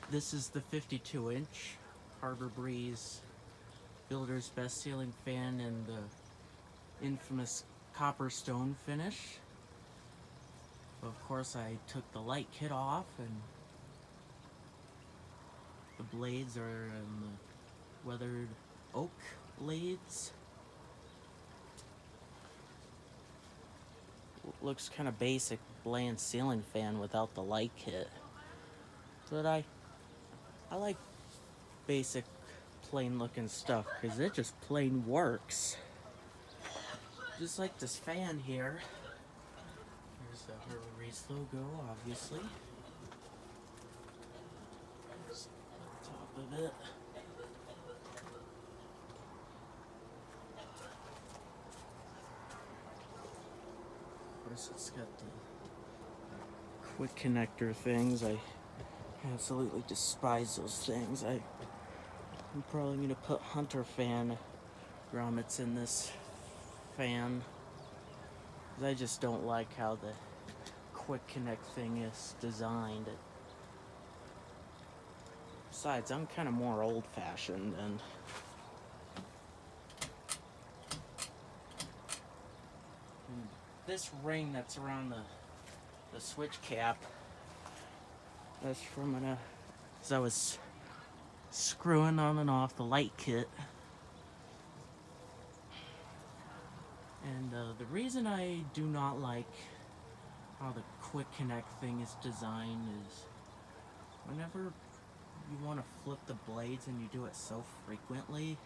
This is the 52-inch Harbor Breeze Builder's Best Ceiling Fan in the infamous copper stone finish. Of course, I took the light kit off, and the blades are in the weathered oak blades. Looks kind of basic, bland ceiling fan without the light kit. But I like basic, plain looking stuff because it just plain works. Just like this fan here. Here's the Harbor Breeze logo, obviously. Here's the top of it. Of course, it's got the quick connector things. I absolutely despise those things. I'm probably going to put Hunter fan grommets in this fan. I just don't like how the quick connect thing is designed. Besides, I'm kind of more old-fashioned, and this ring that's around the switch cap, that's from as I was screwing on and off the light kit. And the reason I do not like how the quick connect thing is designed is whenever you want to flip the blades and you do it so frequently,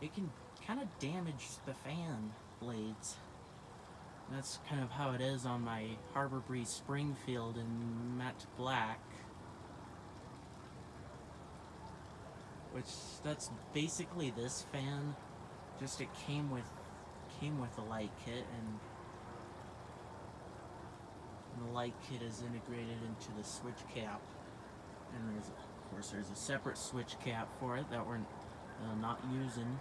it can kind of damage the fan blades. And that's kind of how it is on my Harbor Breeze Springfield in matte black, which that's basically this fan, just it came with a light kit, and the light kit is integrated into the switch cap, and of course there's a separate switch cap for it that we're not using.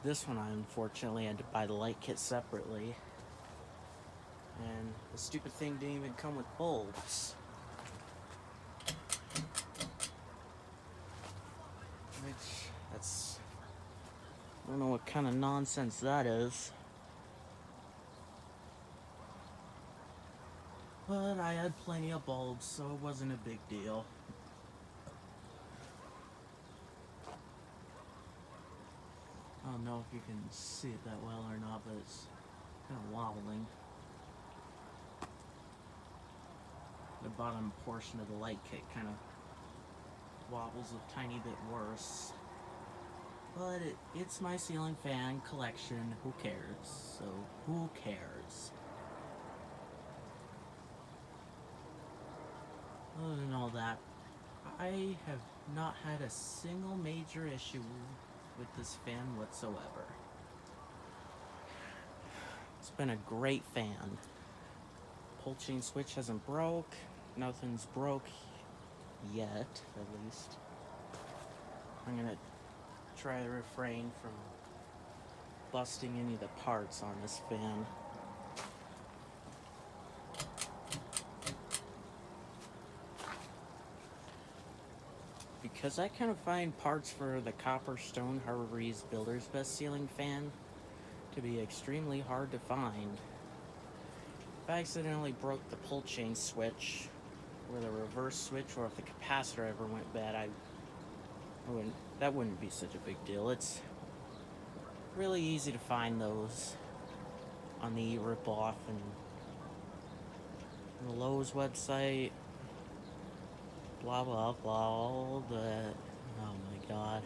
This one I unfortunately had to buy the light kit separately, and the stupid thing didn't even come with bulbs. I don't know what kind of nonsense that is. But I had plenty of bulbs, so it wasn't a big deal. I don't know if you can see it that well or not, but it's kind of wobbling. The bottom portion of the light kit kind of wobbles a tiny bit worse. But it's my ceiling fan collection, who cares? So, who cares? Other than all that, I have not had a single major issue with this fan whatsoever. It's been a great fan. Pull chain switch hasn't broke. Nothing's broke yet, at least. I'm gonna try to refrain from busting any of the parts on this fan. Because I kind of find parts for the Copper Stone Harbor Breeze Builder's Best Ceiling Fan to be extremely hard to find. If I accidentally broke the pull chain switch, or the reverse switch, or if the capacitor ever went bad, that wouldn't be such a big deal. It's really easy to find those on the Ripoff and the Lowe's website. Blah blah blah, all that. Oh my god.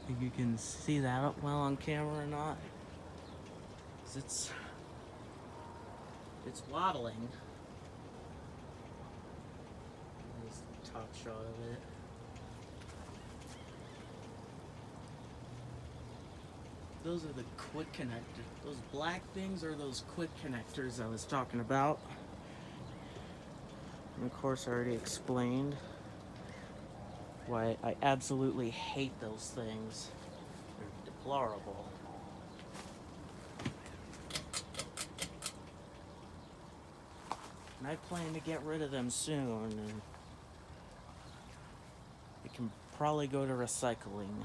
Think you can see that up well on camera or not? 'Cause it's wobbling. There's the top shot of it. Those are the quick connectors. Those black things are those quick connectors I was talking about. And of course, I already explained why I absolutely hate those things. They're deplorable. And I plan to get rid of them soon, and it can probably go to recycling.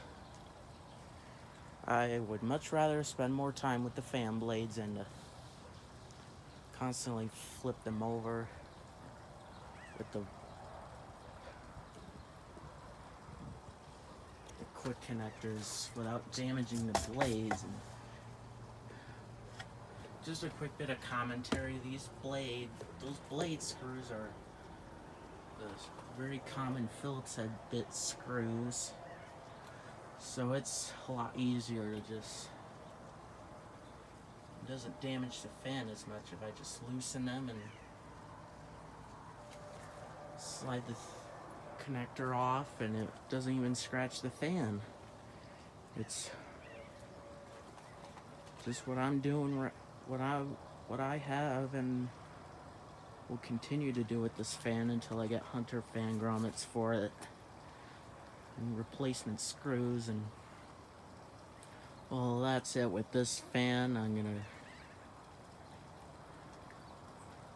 I would much rather spend more time with the fan blades and constantly flip them over with the quick connectors without damaging the blades. And just a quick bit of commentary, those blade screws are those very common Phillips head bit screws, so it's a lot easier to just, it doesn't damage the fan as much if I just loosen them and slide the connector off, and it doesn't even scratch the fan. It's just what I'm doing, what I have and will continue to do with this fan until I get Hunter fan grommets for it and replacement screws. And well, that's it with this fan.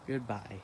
Goodbye.